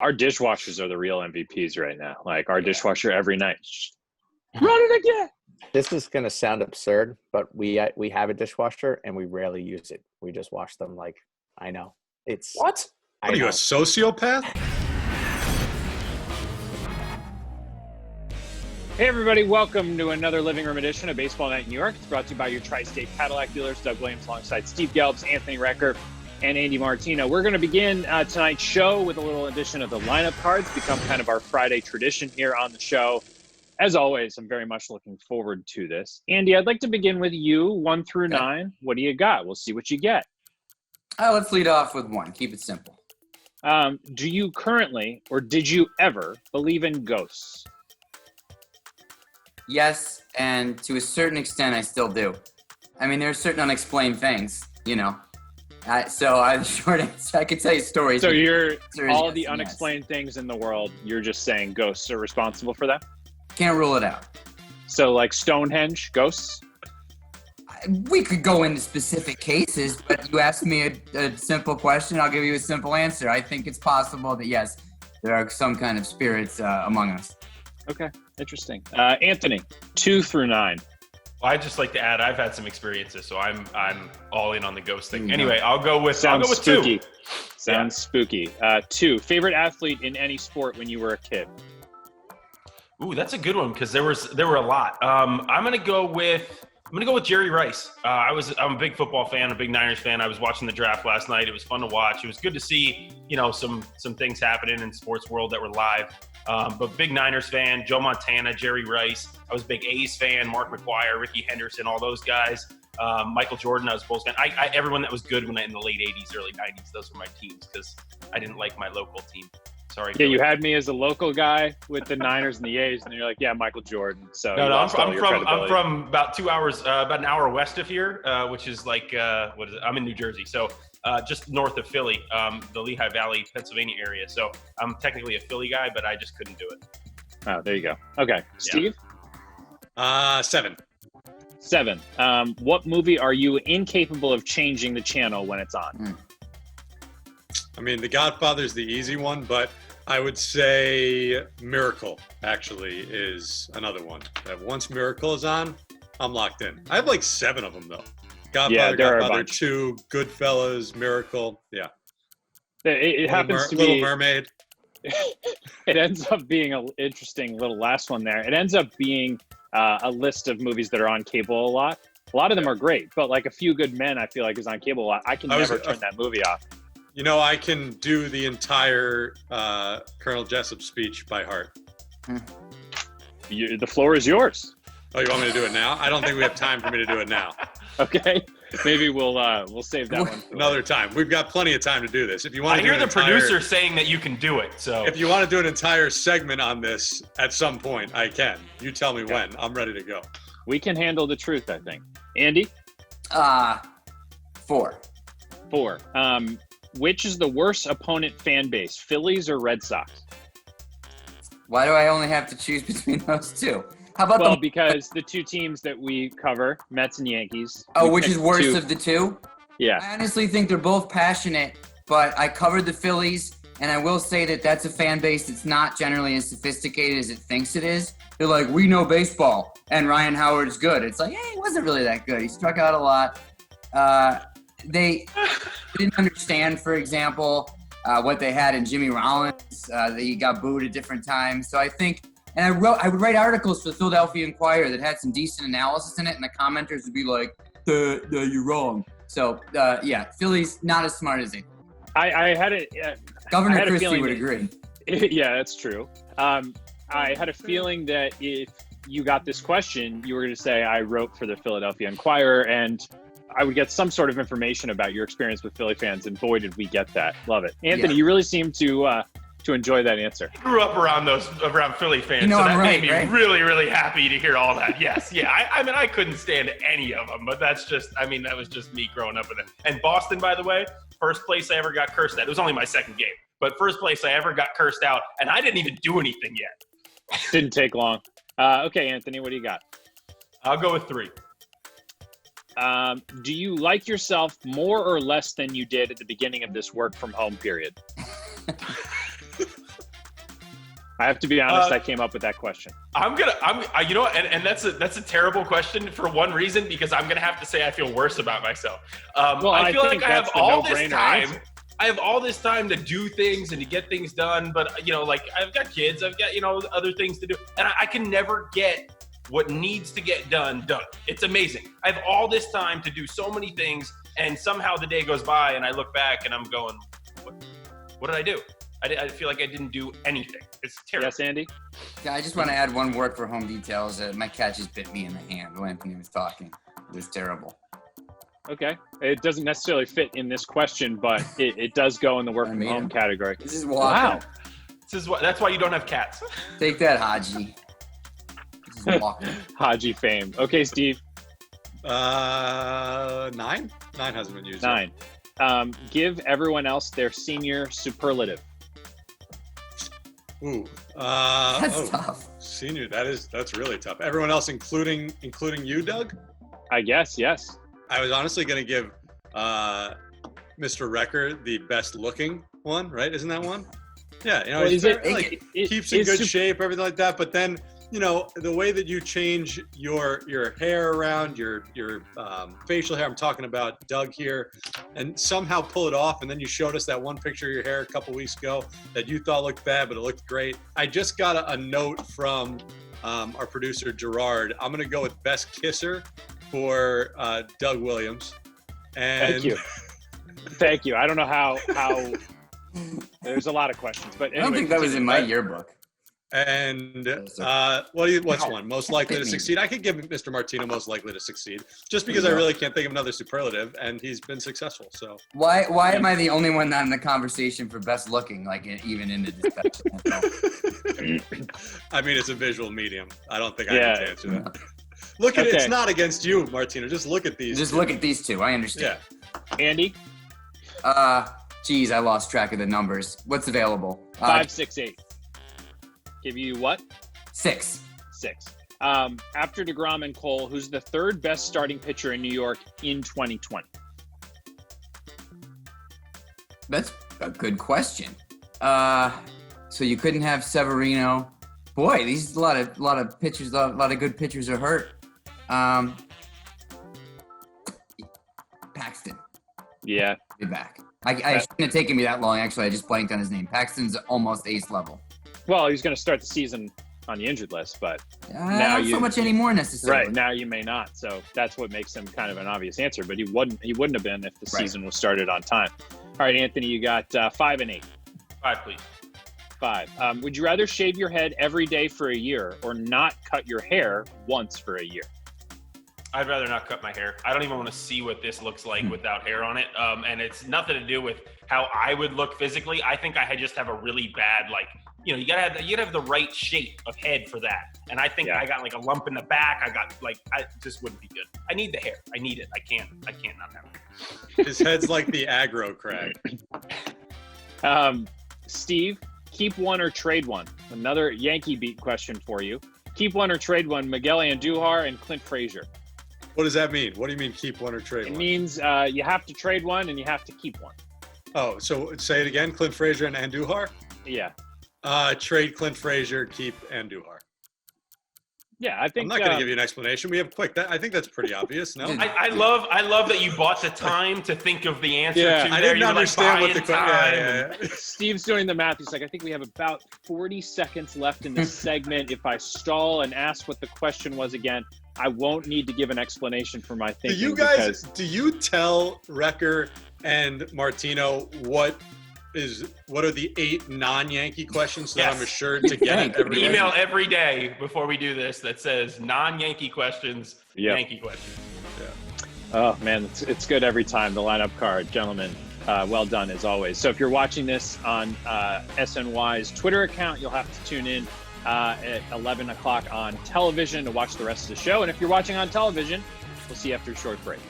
Our dishwashers are the real MVPs right now. Like our dishwasher every night. Run it again. This is going to sound absurd, but we have a dishwasher and we rarely use it. We just wash them like, I know. It's What are you, a sociopath? Hey everybody, welcome to another Living Room edition of Baseball Night in New York. It's brought to you by your Tri-State Cadillac dealers, Doug Williams alongside Steve Gelbs, Anthony Recker, and Andy Martino. We're going to begin tonight's show with a little addition of the lineup cards, become kind of our Friday tradition here on the show. As always, I'm very much looking forward to this. Andy, I'd like to begin with you, 1 through 9. What do you got? We'll see what you get. Let's lead off with 1. Keep it simple. Do you currently, or did you ever, believe in ghosts? Yes, and to a certain extent, I still do. I mean, there are certain unexplained things, you know. The short answer, I could tell you stories. So you're all the unexplained things in the world, you're just saying ghosts are responsible for that? Can't rule it out. So like Stonehenge, ghosts? We could go into specific cases, but you asked me a simple question, I'll give you a simple answer. I think it's possible that, yes, there are some kind of spirits among us. Okay, interesting. Anthony, 2 through 9. Well, I'd just like to add, I've had some experiences, so I'm all in on the ghost thing. Anyway, I'll go with spooky. 2. Sounds spooky. 2, favorite athlete in any sport when you were a kid? Ooh, that's a good one because there were a lot. I'm gonna go with Jerry Rice. I'm a big football fan, a big Niners fan. I was watching the draft last night. It was fun to watch. It was good to see, some things happening in sports world that were live. But big Niners fan, Joe Montana, Jerry Rice. I was a big A's fan, Mark McGwire, Ricky Henderson, all those guys. Michael Jordan, I was a Bulls fan. Everyone that was good in the late 80s, early 90s, those were my teams because I didn't like my local team. Sorry. Yeah, you had me as a local guy with the Niners and the A's, and you're like, yeah, Michael Jordan. So no, I'm from about 2 hours, about an hour west of here, which is like what is it? I'm in New Jersey, so just north of Philly, the Lehigh Valley, Pennsylvania area. So I'm technically a Philly guy, but I just couldn't do it. Oh, there you go. Okay, Steve. 7. 7. What movie are you incapable of changing the channel when it's on? I mean, The Godfather's the easy one, but I would say Miracle actually is another one. That once Miracle is on, I'm locked in. I have like 7 of them though. Godfather 2, Goodfellas, Miracle. Yeah. It happens to be Little Mermaid. It ends up being an interesting little last one there. It ends up being a list of movies that are on cable a lot. A lot of them are great, but like A Few Good Men, I feel like is on cable a lot. I can never turn that movie off. I can do the entire Colonel Jessup speech by heart. The floor is yours. Oh, you want me to do it now? I don't think we have time for me to do it now. Okay, maybe we'll save that one for another time. We've got plenty of time to do this. If you want, I hear the producer saying that you can do it. So if you want to do an entire segment on this at some point, I can. You tell me when. I'm ready to go. We can handle the truth, I think. Andy? 4. 4. Which is the worst opponent fan base, Phillies or Red Sox? Why do I only have to choose between those two? How about because the two teams that we cover, Mets and Yankees. Oh, which is worst of the two? Yeah. I honestly think they're both passionate, but I covered the Phillies, and I will say that that's a fan base that's not generally as sophisticated as it thinks it is. They're like, we know baseball, and Ryan Howard's good. It's like, hey, he wasn't really that good. He struck out a lot. They didn't understand, for example, what they had in Jimmy Rollins. That he got booed at different times. So I think, and I would write articles for the Philadelphia Inquirer that had some decent analysis in it, and the commenters would be like, you're wrong. So, Philly's not as smart as they think. I had a Governor Christie would agree. Yeah, that's true. I had a feeling that if you got this question, you were going to say, I wrote for the Philadelphia Inquirer, and I would get some sort of information about your experience with Philly fans, and boy, did we get that. Love it. Anthony, You really seem to enjoy that answer. I grew up around Philly fans, so that made me really, really happy to hear all that. Yes, yeah. I mean, I couldn't stand any of them, but that was just me growing up with it. And Boston, by the way, first place I ever got cursed at. It was only my second game, but first place I ever got cursed out, and I didn't even do anything yet. Didn't take long. Okay, Anthony, what do you got? I'll go with 3. Do you like yourself more or less than you did at the beginning of this work from home period? I have to be honest. I came up with that question. You know what? And that's a terrible question for one reason, because I'm gonna have to say I feel worse about myself. I feel like I have all this time. Answer. I have all this time to do things and to get things done, but I've got kids, I've got other things to do, and I can never get what needs to get done. It's amazing. I have all this time to do so many things, and somehow the day goes by, and I look back and I'm going, what did I do? I feel like I didn't do anything. It's terrible. Yes, Andy? Yeah, I just want to add one word for home details. My cat just bit me in the hand when Anthony was talking. It was terrible. Okay. It doesn't necessarily fit in this question, but it does go in the work from home category. This is walking. Wow. That's why you don't have cats. Take that, Haji. This is walking. Haji fame. Okay, Steve. 9? 9 hasn't been used 9. Give everyone else their senior superlative. Ooh. That's tough. Senior, that's really tough. Everyone else, including you, Doug? I guess, yes. I was honestly going to give Mr. Recker the best looking one, right? Isn't that one? Yeah, he's keeps in good shape, everything like that. But then, the way that you change your hair around, your facial hair, I'm talking about Doug here, and somehow pull it off. And then you showed us that one picture of your hair a couple weeks ago that you thought looked bad, but it looked great. I just got a note from our producer, Gerard. I'm going to go with best kisser for Doug Williams. And Thank you. Thank you. I don't know how there's a lot of questions, but anyway, I don't think that was in my yearbook. And what's one most likely to succeed? I could give Mr. Martino most likely to succeed, just because I really can't think of another superlative, and he's been successful. So why am I the only one not in the conversation for best looking, even in the discussion? I mean, it's a visual medium. I don't think I can answer that. Look at Okay. It's not against you, Martino. Just look at these. Just look at these two. I understand. Yeah. Andy? Geez, I lost track of the numbers. What's available? 5, 6, 8. Give you what? 6. 6. After deGrom and Cole, who's the third best starting pitcher in New York in 2020? That's a good question. So you couldn't have Severino. Boy, these a lot of pitchers, a lot of good pitchers are hurt. Paxton. Yeah. Be back. I shouldn't have taken me that long. Actually, I just blanked on his name. Paxton's almost ace level. Well, he's going to start the season on the injured list, but not so much anymore necessarily. Right, now you may not. So that's what makes him kind of an obvious answer, but he wouldn't have been if the season was started on time. All right, Anthony, you got 5 and 8. 5, please. 5. Would you rather shave your head every day for a year or not cut your hair once for a year? I'd rather not cut my hair. I don't even want to see what this looks like without hair on it. And it's nothing to do with how I would look physically. I think I just have a really bad, you gotta have the right shape of head for that. And I think I got like a lump in the back. I just wouldn't be good. I need the hair. I need it. I can't not have it. His head's like the aggro crag. Steve, keep one or trade one. Another Yankee beat question for you. Keep one or trade one, Miguel Andujar and Clint Frazier. What does that mean? What do you mean keep one or trade one? It means you have to trade one and you have to keep one. Oh, so say it again, Clint Frazier and Andujar? Yeah. Trade Clint Frazier, keep Andujar. Yeah, I think I'm not going to give you an explanation. We have quick. I think that's pretty obvious. No, I love that you bought the time to think of the answer. Yeah. I didn't understand what the question. Yeah. Steve's doing the math. He's like, I think we have about 40 seconds left in this segment. If I stall and ask what the question was again, I won't need to give an explanation for my thinking. Do you tell Recker and Martino what are the 8 non-Yankee questions that I'm assured to get every email every day before we do this that says non-Yankee questions, Yankee questions. Yeah. Oh man, it's good every time. The lineup card, gentlemen, well done as always. So if you're watching this on SNY's Twitter account, you'll have to tune in at 11 o'clock on television to watch the rest of the show. And if you're watching on television, we'll see you after a short break.